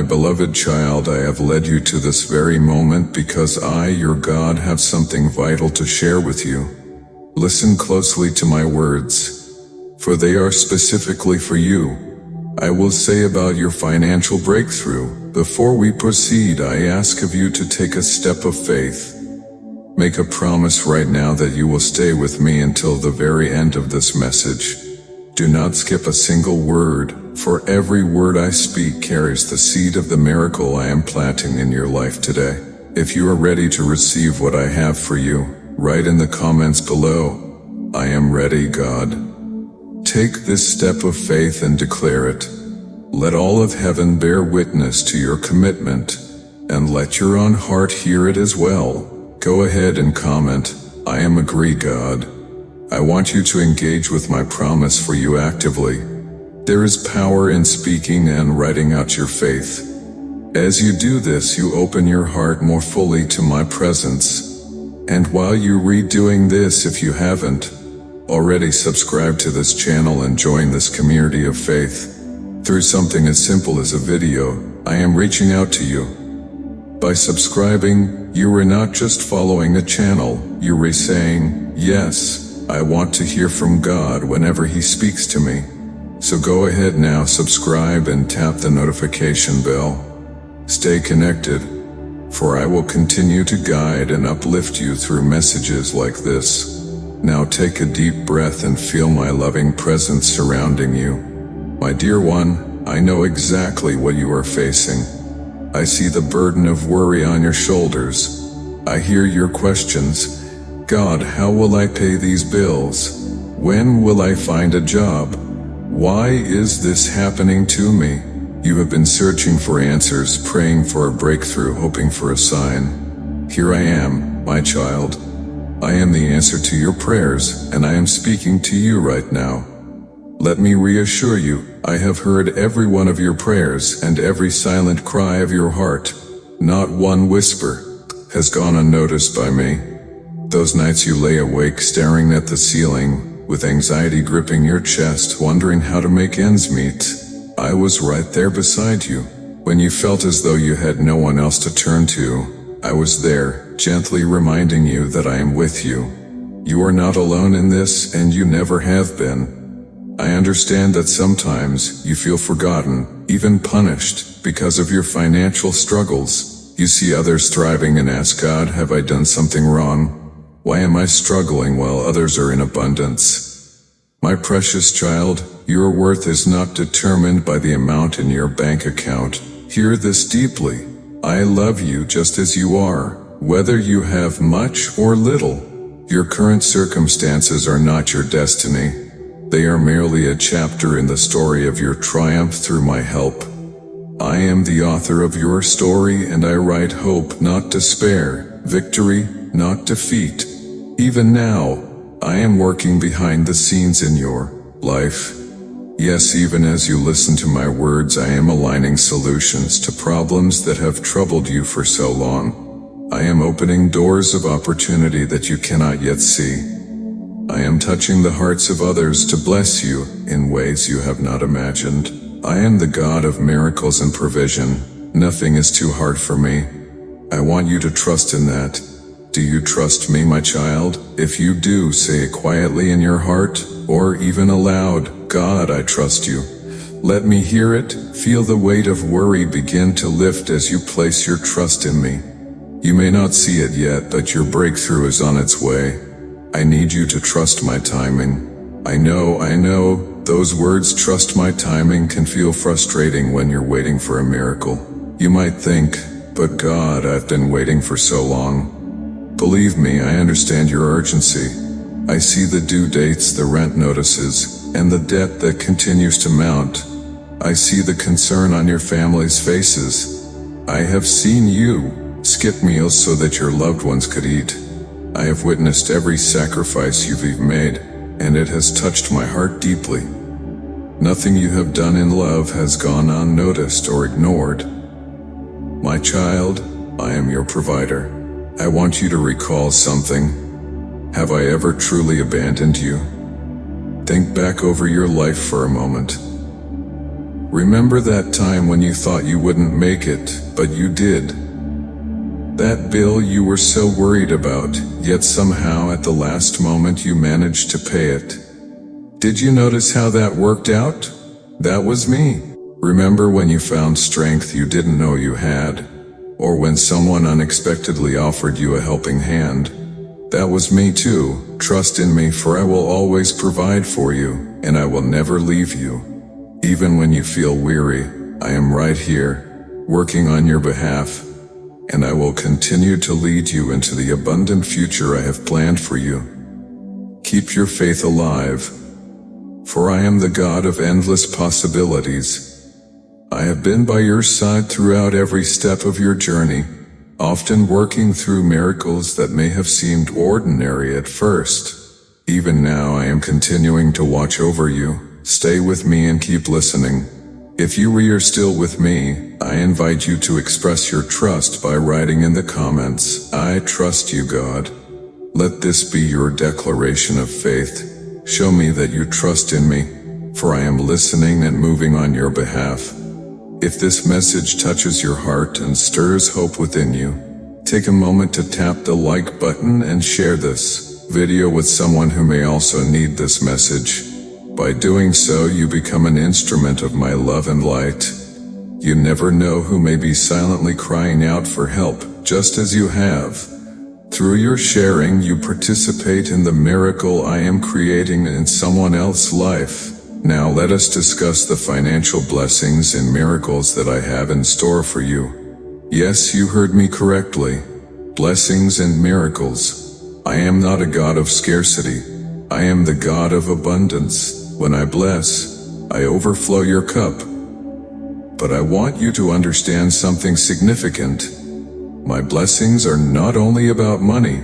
beloved child, I have led you to this very moment because I, your God, have something vital to share with you. Listen closely to my words, for they are specifically for you. I will say about your financial breakthrough. Before we proceed, I ask of you to take a step of faith. Make a promise right now that you will stay with me until the very end of this message. Do not skip a single word, for every word I speak carries the seed of the miracle I am planting in your life today. If you are ready to receive what I have for you, write in the comments below, "I am ready, God." Take this step of faith and declare it. Let all of heaven bear witness to your commitment, and let your own heart hear it as well. Go ahead and comment, "I am agree, God." I want you to engage with my promise for you actively. There is power in speaking and writing out your faith. As you do this, you open your heart more fully to my presence. And while you read doing this, if you haven't already, subscribe to this channel and join this community of faith. Through something as simple as a video, I am reaching out to you. By subscribing, you are not just following a channel, you are saying, "Yes, I want to hear from God whenever He speaks to me." So go ahead now, subscribe and tap the notification bell. Stay connected, for I will continue to guide and uplift you through messages like this. Now take a deep breath and feel my loving presence surrounding you. My dear one, I know exactly what you are facing. I see the burden of worry on your shoulders. I hear your questions. God, how will I pay these bills? When will I find a job? Why is this happening to me? You have been searching for answers, praying for a breakthrough, hoping for a sign. Here I am, my child. I am the answer to your prayers, and I am speaking to you right now. Let me reassure you, I have heard every one of your prayers and every silent cry of your heart. Not one whisper has gone unnoticed by me. Those nights you lay awake staring at the ceiling, with anxiety gripping your chest, wondering how to make ends meet, I was right there beside you. When you felt as though you had no one else to turn to, I was there, gently reminding you that I am with you. You are not alone in this, and you never have been. I understand that sometimes you feel forgotten, even punished, because of your financial struggles. You see others thriving and ask God, have I done something wrong? Why am I struggling while others are in abundance? My precious child, your worth is not determined by the amount in your bank account. Hear this deeply. I love you just as you are, whether you have much or little. Your current circumstances are not your destiny. They are merely a chapter in the story of your triumph through my help. I am the author of your story, and I write hope, not despair, victory, not defeat. Even now, I am working behind the scenes in your life. Yes, even as you listen to my words, I am aligning solutions to problems that have troubled you for so long. I am opening doors of opportunity that you cannot yet see. I am touching the hearts of others to bless you in ways you have not imagined. I am the God of miracles and provision. Nothing is too hard for me. I want you to trust in that. Do you trust me, my child? If you do, say it quietly in your heart, or even aloud, God, I trust you. Let me hear it. Feel the weight of worry begin to lift as you place your trust in me. You may not see it yet, but your breakthrough is on its way. I need you to trust my timing. I know, those words, trust my timing, can feel frustrating when you're waiting for a miracle. You might think, but God, I've been waiting for so long. Believe me, I understand your urgency. I see the due dates, the rent notices, and the debt that continues to mount. I see the concern on your family's faces. I have seen you skip meals so that your loved ones could eat. I have witnessed every sacrifice you've made, and it has touched my heart deeply. Nothing you have done in love has gone unnoticed or ignored. My child, I am your provider. I want you to recall something. Have I ever truly abandoned you? Think back over your life for a moment. Remember that time when you thought you wouldn't make it, but you did? That bill you were so worried about, yet somehow at the last moment you managed to pay it. Did you notice how that worked out? That was me. Remember when you found strength you didn't know you had? Or when someone unexpectedly offered you a helping hand? That was me too. Trust in me, for I will always provide for you, and I will never leave you. Even when you feel weary, I am right here, working on your behalf, and I will continue to lead you into the abundant future I have planned for you. Keep your faith alive, for I am the God of endless possibilities. I have been by your side throughout every step of your journey, often working through miracles that may have seemed ordinary at first. Even now I am continuing to watch over you. Stay with me and keep listening. If you are still with me, I invite you to express your trust by writing in the comments, "I trust you, God." Let this be your declaration of faith. Show me that you trust in me, for I am listening and moving on your behalf. If this message touches your heart and stirs hope within you, take a moment to tap the like button and share this video with someone who may also need this message. By doing so, you become an instrument of my love and light. You never know who may be silently crying out for help, just as you have. Through your sharing, you participate in the miracle I am creating in someone else's life. Now let us discuss the financial blessings and miracles that I have in store for you. Yes, you heard me correctly. Blessings and miracles. I am not a God of scarcity. I am the God of abundance. When I bless, I overflow your cup. But I want you to understand something significant. My blessings are not only about money.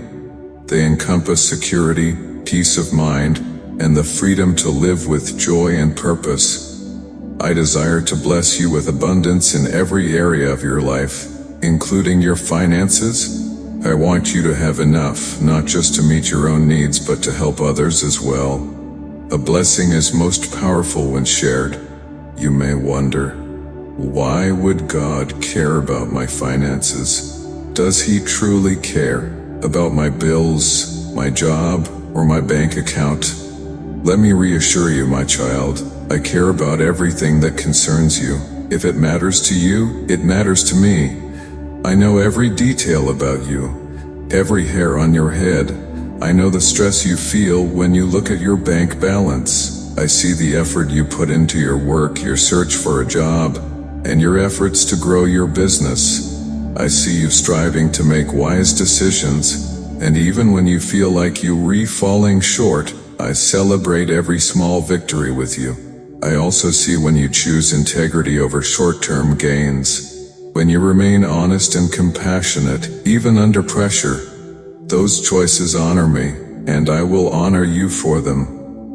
They encompass security, peace of mind, and the freedom to live with joy and purpose. I desire to bless you with abundance in every area of your life, including your finances. I want you to have enough, not just to meet your own needs, but to help others as well. A blessing is most powerful when shared. You may wonder, why would God care about my finances? Does He truly care about my bills, my job, or my bank account? Let me reassure you, my child, I care about everything that concerns you. If it matters to you, it matters to me. I know every detail about you, every hair on your head. I know the stress you feel when you look at your bank balance. I see the effort you put into your work, your search for a job, and your efforts to grow your business. I see you striving to make wise decisions, and even when you feel like you're falling short, I celebrate every small victory with you. I also see when you choose integrity over short-term gains, when you remain honest and compassionate, even under pressure. Those choices honor me, and I will honor you for them.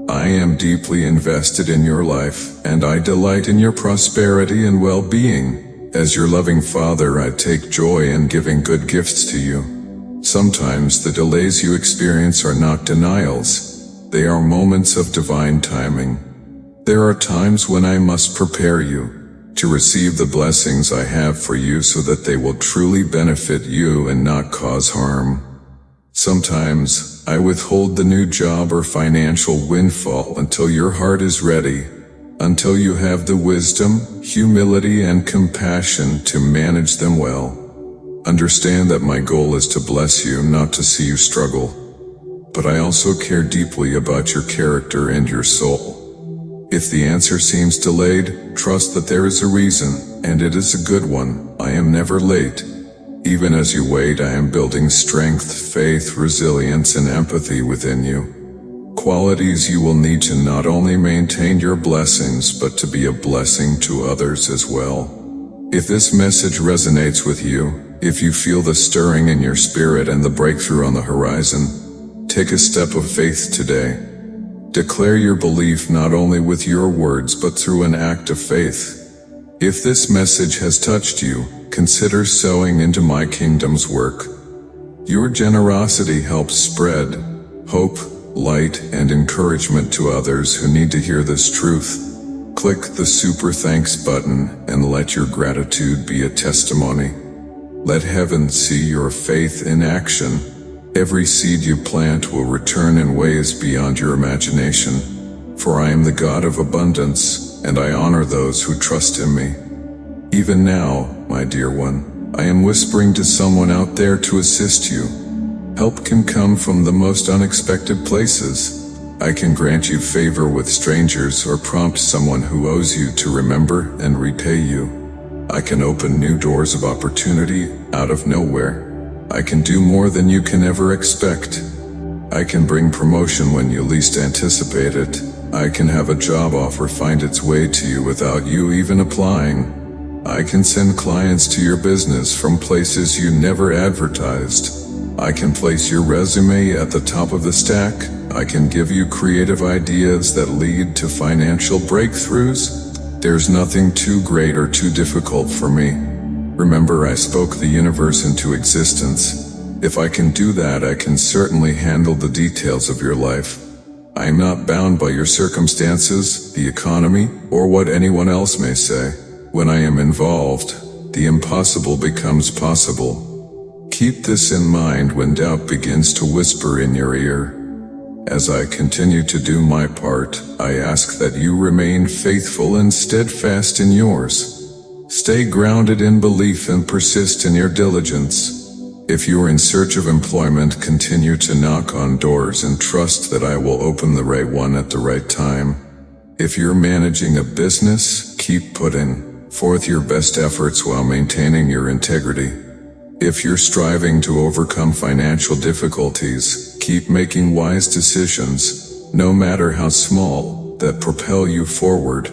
I am deeply invested in your life, and I delight in your prosperity and well-being. As your loving Father, I take joy in giving good gifts to you. Sometimes the delays you experience are not denials. They are moments of divine timing. There are times when I must prepare you to receive the blessings I have for you so that they will truly benefit you and not cause harm. Sometimes I withhold the new job or financial windfall until your heart is ready, until you have the wisdom, humility, and compassion to manage them well. Understand that my goal is to bless you, not to see you struggle. But I also care deeply about your character and your soul. If the answer seems delayed, trust that there is a reason, and it is a good one. I am never late. Even as you wait, I am building strength, faith, resilience, and empathy within you. Qualities you will need to not only maintain your blessings, but to be a blessing to others as well. If this message resonates with you, if you feel the stirring in your spirit and the breakthrough on the horizon, take a step of faith today. Declare your belief not only with your words, but through an act of faith. If this message has touched you, consider sowing into my kingdom's work. Your generosity helps spread hope, light, and encouragement to others who need to hear this truth. Click the super thanks button and let your gratitude be a testimony. Let heaven see your faith in action. Every seed you plant will return in ways beyond your imagination. For I am the God of abundance, and I honor those who trust in me. Even now, my dear one, I am whispering to someone out there to assist you. Help can come from the most unexpected places. I can grant you favor with strangers or prompt someone who owes you to remember and repay you. I can open new doors of opportunity out of nowhere. I can do more than you can ever expect. I can bring promotion when you least anticipate it. I can have a job offer find its way to you without you even applying. I can send clients to your business from places you never advertised. I can place your resume at the top of the stack. I can give you creative ideas that lead to financial breakthroughs. There's nothing too great or too difficult for me. Remember, I spoke the universe into existence. If I can do that, I can certainly handle the details of your life. I am not bound by your circumstances, the economy, or what anyone else may say. When I am involved, the impossible becomes possible. Keep this in mind when doubt begins to whisper in your ear. As I continue to do my part, I ask that you remain faithful and steadfast in yours. Stay grounded in belief and persist in your diligence. If you are in search of employment, continue to knock on doors and trust that I will open the right one at the right time. If you're managing a business, keep putting forth your best efforts while maintaining your integrity. If you're striving to overcome financial difficulties, keep making wise decisions, no matter how small, that propel you forward.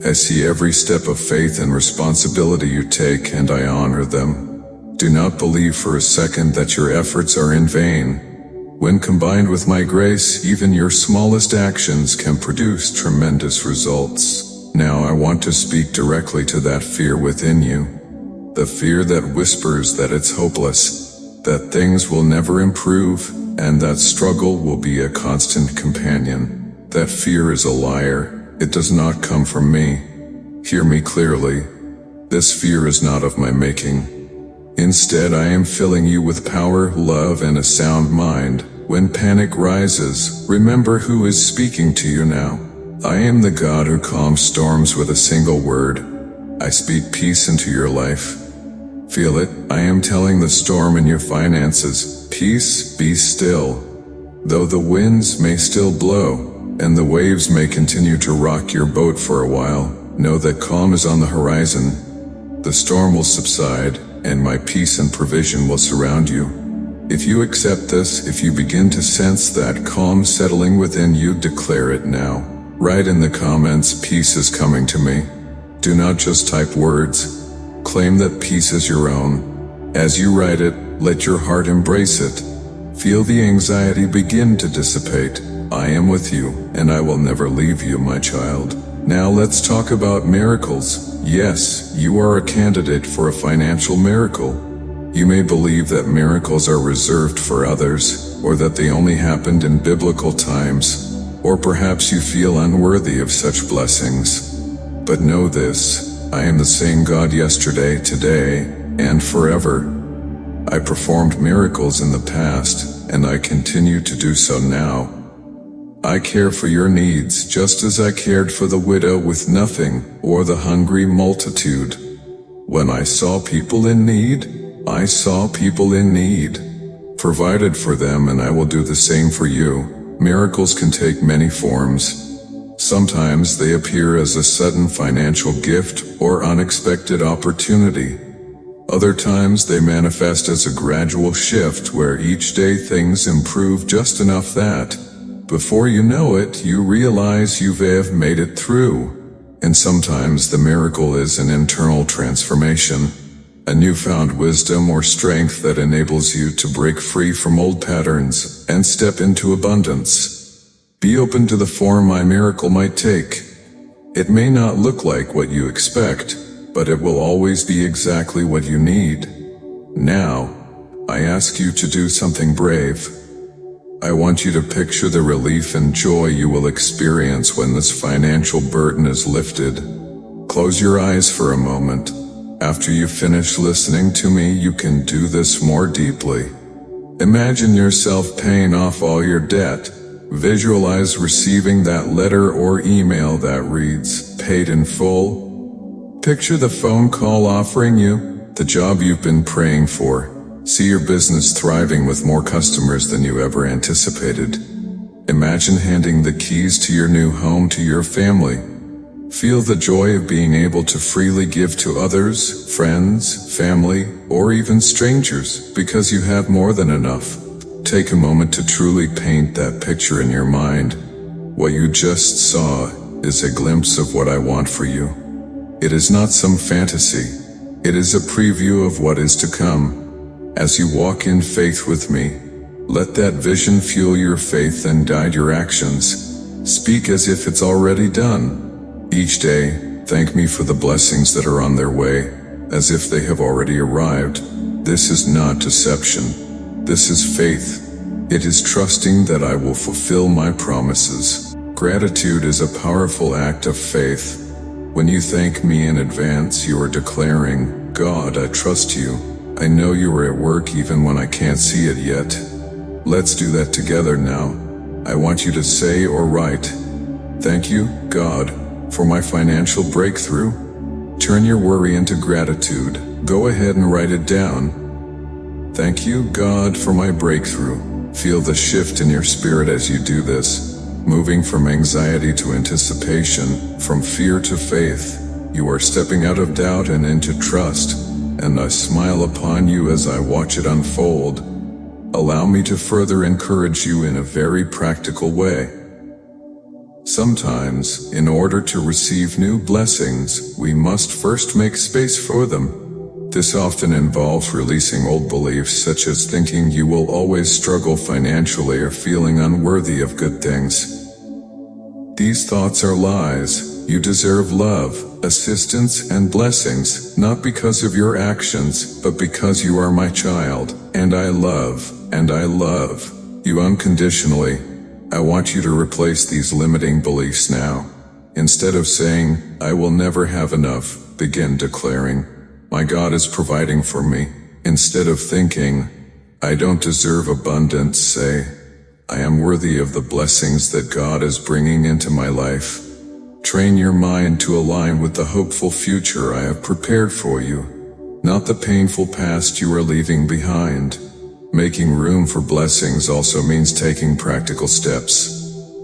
I see every step of faith and responsibility you take, and I honor them. Do not believe for a second that your efforts are in vain. When combined with my grace, even your smallest actions can produce tremendous results. Now I want to speak directly to that fear within you. The fear that whispers that it's hopeless, that things will never improve, and that struggle will be a constant companion. That fear is a liar. It does not come from me. Hear me clearly. This fear is not of my making. Instead, I am filling you with power, love, and a sound mind. When panic rises, remember who is speaking to you now. I am the God who calms storms with a single word. I speak peace into your life. Feel it? I am telling the storm in your finances, peace, be still. Though the winds may still blow, and the waves may continue to rock your boat for a while, know that calm is on the horizon. The storm will subside, and my peace and provision will surround you. If you accept this, if you begin to sense that calm settling within you, declare it now. Write in the comments, peace is coming to me. Do not just type words. Claim that peace is your own. As you write it, let your heart embrace it. Feel the anxiety begin to dissipate. I am with you, and I will never leave you, my child. Now let's talk about miracles. Yes, you are a candidate for a financial miracle. You may believe that miracles are reserved for others, or that they only happened in biblical times, or perhaps you feel unworthy of such blessings. But know this. I am the same God yesterday, today, and forever. I performed miracles in the past, and I continue to do so now. I care for your needs just as I cared for the widow with nothing, or the hungry multitude. When I saw people in need, I saw people in need. Provided for them, and I will do the same for you. Miracles can take many forms. Sometimes they appear as a sudden financial gift or unexpected opportunity. Other times they manifest as a gradual shift where each day things improve just enough that, before you know it, you realize you have made it through. And sometimes the miracle is an internal transformation, a newfound wisdom or strength that enables you to break free from old patterns and step into abundance. Be open to the form my miracle might take. It may not look like what you expect, but it will always be exactly what you need. Now, I ask you to do something brave. I want you to picture the relief and joy you will experience when this financial burden is lifted. Close your eyes for a moment. After you finish listening to me, you can do this more deeply. Imagine yourself paying off all your debt. Visualize receiving that letter or email that reads, "Paid in full." Picture the phone call offering you the job you've been praying for. See your business thriving with more customers than you ever anticipated. Imagine handing the keys to your new home to your family. Feel the joy of being able to freely give to others, friends, family, or even strangers, because you have more than enough. Take a moment to truly paint that picture in your mind. What you just saw is a glimpse of what I want for you. It is not some fantasy. It is a preview of what is to come. As you walk in faith with me, let that vision fuel your faith and guide your actions. Speak as if it's already done. Each day, thank me for the blessings that are on their way, as if they have already arrived. This is not deception. This is faith. It is trusting that I will fulfill my promises. Gratitude is a powerful act of faith. When you thank me in advance, you are declaring, "God, I trust you. I know you are at work even when I can't see it yet." Let's do that together now. I want you to say or write, "Thank you, God, for my financial breakthrough." Turn your worry into gratitude. Go ahead and write it down. Thank you, God, for my breakthrough. Feel the shift in your spirit as you do this, moving from anxiety to anticipation, from fear to faith. You are stepping out of doubt and into trust, and I smile upon you as I watch it unfold. Allow me to further encourage you in a very practical way. Sometimes, in order to receive new blessings, we must first make space for them. This often involves releasing old beliefs such as thinking you will always struggle financially or feeling unworthy of good things. These thoughts are lies. You deserve love, assistance, and blessings, not because of your actions, but because you are my child, and I love you unconditionally. I want you to replace these limiting beliefs now. Instead of saying, "I will never have enough," begin declaring, "My God is providing for me." Instead of thinking, "I don't deserve abundance," say, "I am worthy of the blessings that God is bringing into my life." Train your mind to align with the hopeful future I have prepared for you, not the painful past you are leaving behind. Making room for blessings also means taking practical steps.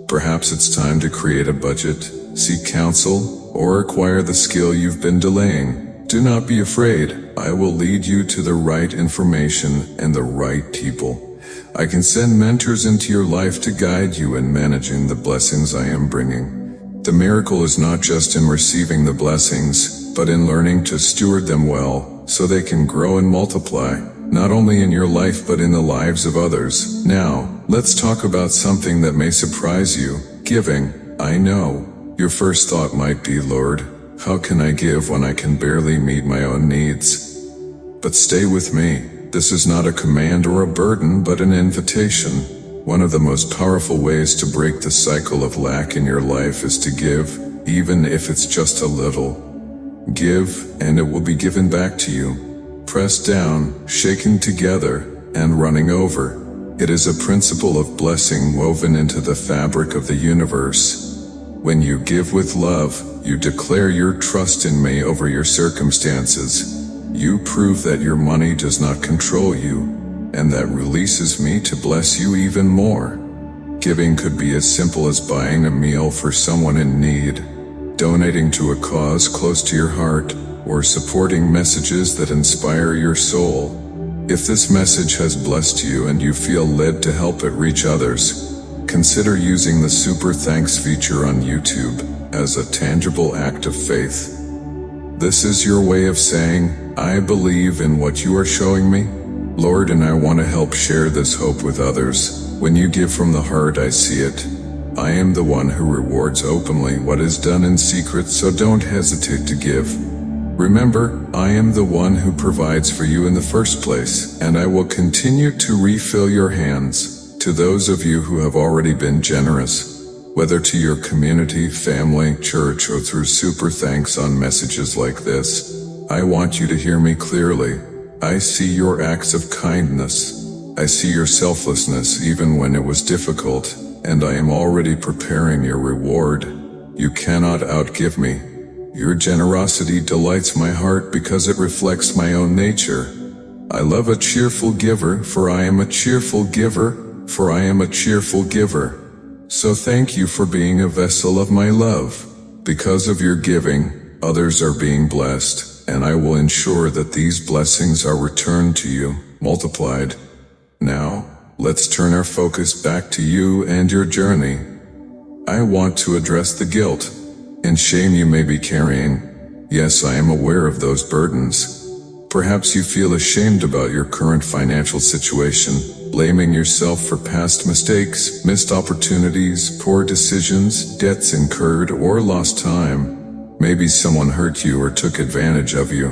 Perhaps it's time to create a budget, seek counsel, or acquire the skill you've been delaying. Do not be afraid. I will lead you to the right information and the right people. I can send mentors into your life to guide you in managing the blessings I am bringing. The miracle is not just in receiving the blessings, but in learning to steward them well, so they can grow and multiply, not only in your life but in the lives of others. Now, let's talk about something that may surprise you: giving. I know. Your first thought might be, "Lord, how can I give when I can barely meet my own needs?" But stay with me. This is not a command or a burden, but an invitation. One of the most powerful ways to break the cycle of lack in your life is to give, even if it's just a little. Give, and it will be given back to you. Pressed down, shaken together, and running over. It is a principle of blessing woven into the fabric of the universe. When you give with love, you declare your trust in me over your circumstances. You prove that your money does not control you, and that releases me to bless you even more. Giving could be as simple as buying a meal for someone in need, donating to a cause close to your heart, or supporting messages that inspire your soul. If this message has blessed you and you feel led to help it reach others, consider using the Super Thanks feature on YouTube as a tangible act of faith. This is your way of saying, "I believe in what you are showing me, Lord, and I want to help share this hope with others." When you give from the heart, I see it. I am the one who rewards openly what is done in secret, so don't hesitate to give. Remember, I am the one who provides for you in the first place, and I will continue to refill your hands. To those of you who have already been generous, whether to your community, family, church, or through super thanks on messages like this, I want you to hear me clearly. I see your acts of kindness. I see your selflessness even when it was difficult, and I am already preparing your reward. You cannot outgive me. Your generosity delights my heart because it reflects my own nature. I love a cheerful giver, for I am a cheerful giver, for I am a cheerful giver. So thank you for being a vessel of my love. Because of your giving, others are being blessed, and I will ensure that these blessings are returned to you, multiplied. Now, let's turn our focus back to you and your journey. I want to address the guilt and shame you may be carrying. Yes, I am aware of those burdens. Perhaps you feel ashamed about your current financial situation, blaming yourself for past mistakes, missed opportunities, poor decisions, debts incurred, or lost time. Maybe someone hurt you or took advantage of you,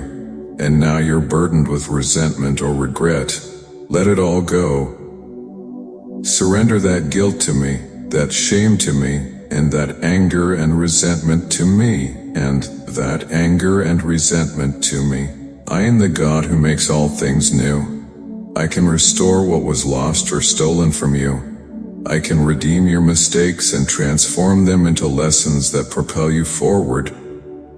and now you're burdened with resentment or regret. Let it all go. Surrender that guilt to me, that shame to me, and that anger and resentment to me, and that anger and resentment to me. I am the God who makes all things new. I can restore what was lost or stolen from you. I can redeem your mistakes and transform them into lessons that propel you forward.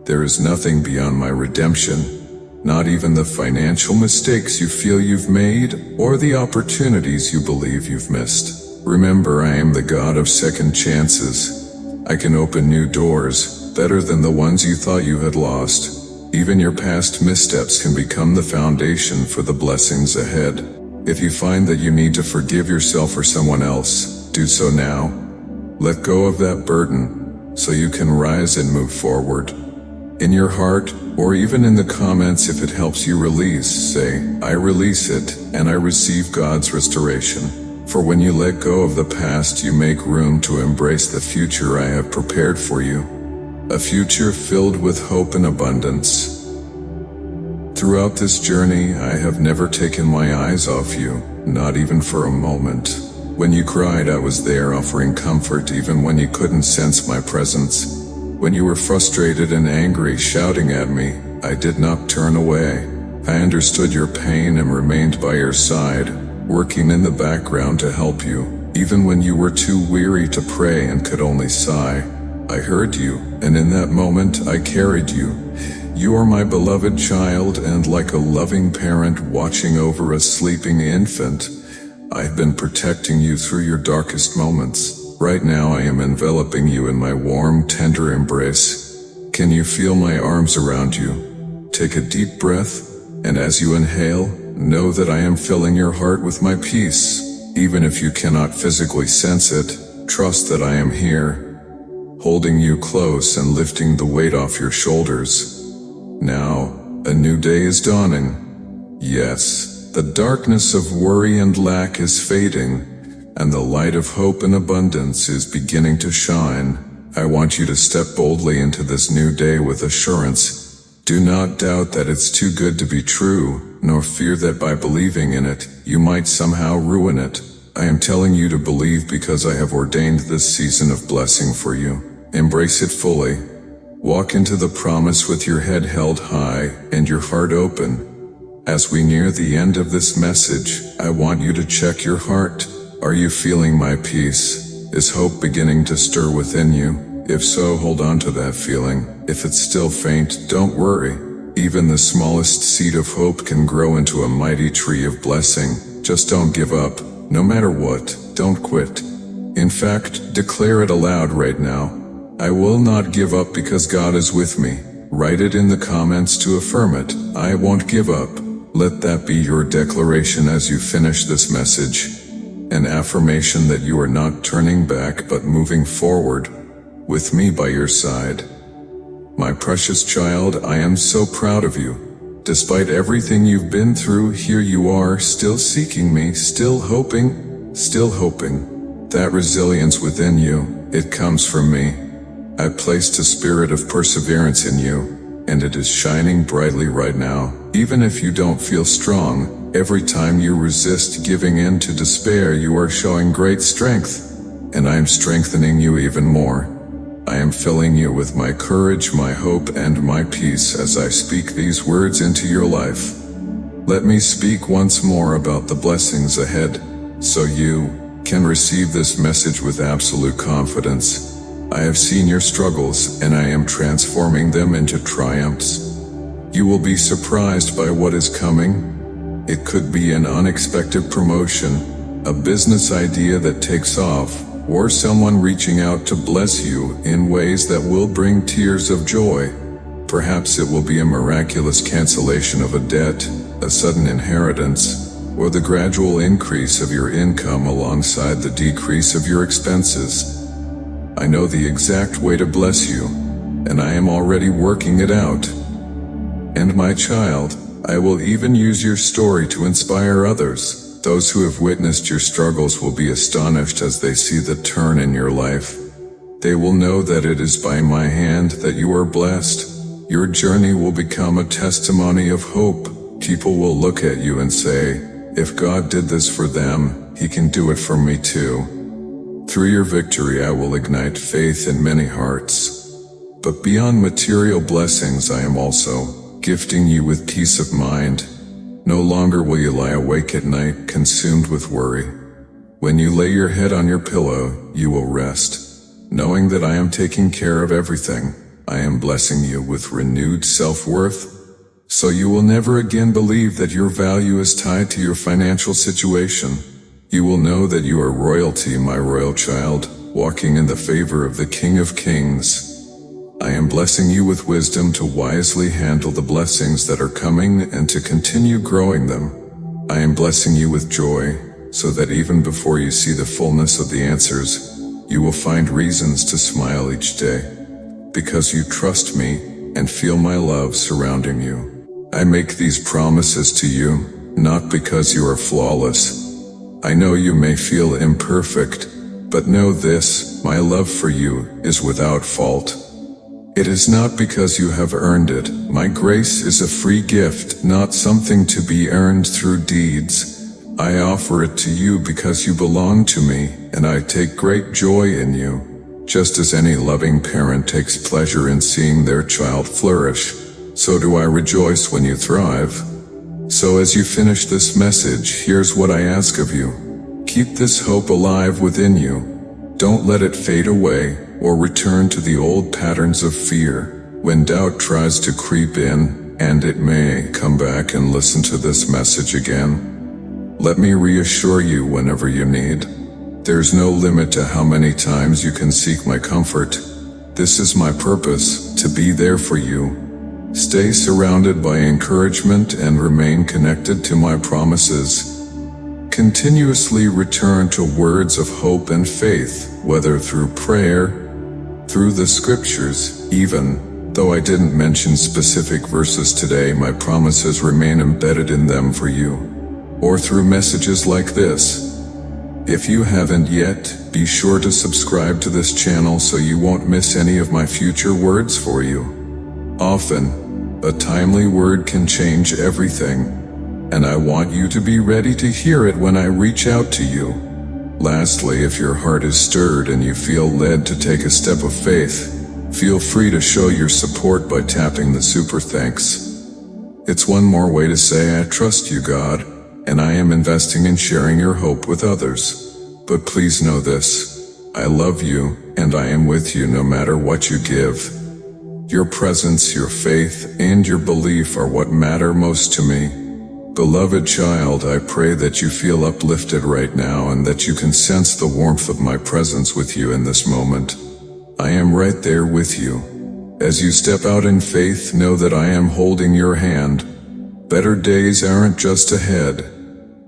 There is nothing beyond my redemption, not even the financial mistakes you feel you've made or the opportunities you believe you've missed. Remember, I am the God of second chances. I can open new doors, better than the ones you thought you had lost. Even your past missteps can become the foundation for the blessings ahead. If you find that you need to forgive yourself or someone else, do so now. Let go of that burden, so you can rise and move forward. In your heart, or even in the comments if it helps you release, say, I release it, and I receive God's restoration. For when you let go of the past, you make room to embrace the future I have prepared for you. A future filled with hope and abundance. Throughout this journey, I have never taken my eyes off you, not even for a moment. When you cried, I was there offering comfort even when you couldn't sense my presence. When you were frustrated and angry, shouting at me, I did not turn away. I understood your pain and remained by your side, working in the background to help you, even when you were too weary to pray and could only sigh. I heard you, and in that moment I carried you. You are my beloved child, and like a loving parent watching over a sleeping infant, I've been protecting you through your darkest moments. Right now I am enveloping you in my warm, tender embrace. Can you feel my arms around you? Take a deep breath, and as you inhale, know that I am filling your heart with my peace. Even if you cannot physically sense it, trust that I am here, holding you close and lifting the weight off your shoulders. Now, a new day is dawning. Yes, the darkness of worry and lack is fading, and the light of hope and abundance is beginning to shine. I want you to step boldly into this new day with assurance. Do not doubt that it's too good to be true, nor fear that by believing in it, you might somehow ruin it. I am telling you to believe because I have ordained this season of blessing for you. Embrace it fully. Walk into the promise with your head held high and your heart open. As we near the end of this message, I want you to check your heart. Are you feeling my peace? Is hope beginning to stir within you? If so, hold on to that feeling. If it's still faint, don't worry. Even the smallest seed of hope can grow into a mighty tree of blessing. Just don't give up. No matter what, don't quit. In fact, declare it aloud right now. I will not give up because God is with me. Write it in the comments to affirm it. I won't give up. Let that be your declaration as you finish this message. An affirmation that you are not turning back but moving forward, with me by your side. My precious child, I am so proud of you. Despite everything you've been through, here you are, still seeking me, still hoping. That resilience within you, it comes from me. I placed a spirit of perseverance in you, and it is shining brightly right now. Even if you don't feel strong, Every time you resist giving in to despair, you are showing great strength, and I am strengthening you even more. I am filling you with my courage, my hope, and my peace as I speak these words into your life. Let me speak once more about the blessings ahead, so you can receive this message with absolute confidence. I have seen your struggles, and I am transforming them into triumphs. You will be surprised by what is coming. It could be an unexpected promotion, a business idea that takes off, or someone reaching out to bless you in ways that will bring tears of joy. Perhaps it will be a miraculous cancellation of a debt, a sudden inheritance, or the gradual increase of your income alongside the decrease of your expenses. I know the exact way to bless you, and I am already working it out. And my child, I will even use your story to inspire others. Those who have witnessed your struggles will be astonished as they see the turn in your life. They will know that it is by my hand that you are blessed. Your journey will become a testimony of hope. People will look at you and say, if God did this for them, He can do it for me too. Through your victory, I will ignite faith in many hearts. But beyond material blessings, I am also gifting you with peace of mind. No longer will you lie awake at night consumed with worry. When you lay your head on your pillow, you will rest, knowing that I am taking care of everything. I am blessing you with renewed self-worth, so you will never again believe that your value is tied to your financial situation. You will know that you are royalty, my royal child, walking in the favor of the King of Kings. I am blessing you with wisdom to wisely handle the blessings that are coming and to continue growing them. I am blessing you with joy, so that even before you see the fullness of the answers, you will find reasons to smile each day, because you trust me and feel my love surrounding you. I make these promises to you, not because you are flawless. I know you may feel imperfect, but know this, my love for you is without fault. It is not because you have earned it. My grace is a free gift, not something to be earned through deeds. I offer it to you because you belong to me, and I take great joy in you. Just as any loving parent takes pleasure in seeing their child flourish, so do I rejoice when you thrive. So as you finish this message, here's what I ask of you. Keep this hope alive within you. Don't let it fade away, or return to the old patterns of fear. When doubt tries to creep in, and it may, come back and listen to this message again. Let me reassure you whenever you need. There's no limit to how many times you can seek my comfort. This is my purpose, to be there for you. Stay surrounded by encouragement and remain connected to my promises. Continuously return to words of hope and faith, whether through prayer, through the scriptures, even though I didn't mention specific verses today, my promises remain embedded in them for you, or through messages like this. If you haven't yet, be sure to subscribe to this channel so you won't miss any of my future words for you. Often, a timely word can change everything, and I want you to be ready to hear it when I reach out to you. Lastly, if your heart is stirred and you feel led to take a step of faith, feel free to show your support by tapping the super thanks. It's one more way to say I trust you, God, and I am investing in sharing your hope with others. But please know this, I love you, and I am with you no matter what you give. Your presence, your faith, and your belief are what matter most to me. Beloved child, I pray that you feel uplifted right now and that you can sense the warmth of my presence with you in this moment. I am right there with you. As you step out in faith, know that I am holding your hand. Better days aren't just ahead.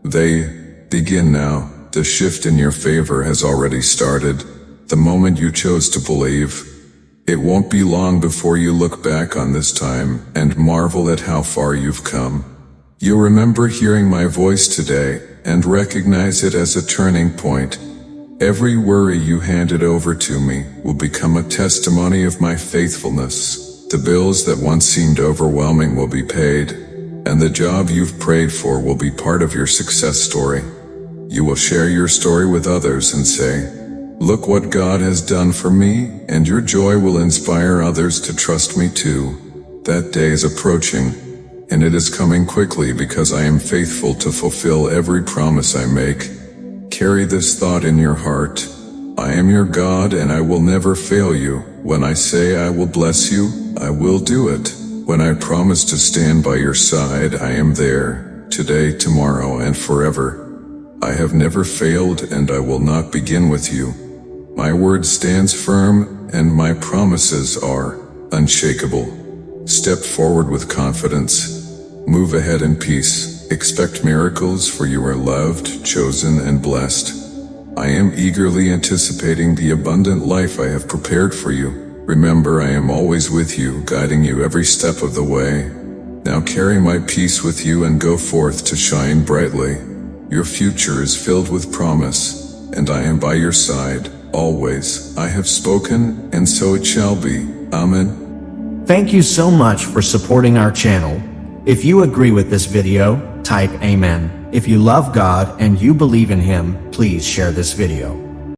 They begin now. The shift in your favor has already started. The moment you chose to believe. It won't be long before you look back on this time and marvel at how far you've come. You'll remember hearing my voice today and recognize it as a turning point. Every worry you handed over to me will become a testimony of my faithfulness. The bills that once seemed overwhelming will be paid, and the job you've prayed for will be part of your success story. You will share your story with others and say, "Look what God has done for me," and your joy will inspire others to trust me too. That day is approaching, and it is coming quickly because I am faithful to fulfill every promise I make. Carry this thought in your heart. I am your God and I will never fail you. When I say I will bless you, I will do it. When I promise to stand by your side, I am there, today, tomorrow, and forever. I have never failed and I will not begin with you. My word stands firm and my promises are unshakable. Step forward with confidence. Move ahead in peace. Expect miracles, for you are loved, chosen, and blessed. I am eagerly anticipating the abundant life I have prepared for you. Remember, I am always with you, guiding you every step of the way. Now carry my peace with you and go forth to shine brightly. Your future is filled with promise, and I am by your side, always. I have spoken, and so it shall be. Amen. Thank you so much for supporting our channel. If you agree with this video, type Amen. If you love God and you believe in Him, please share this video.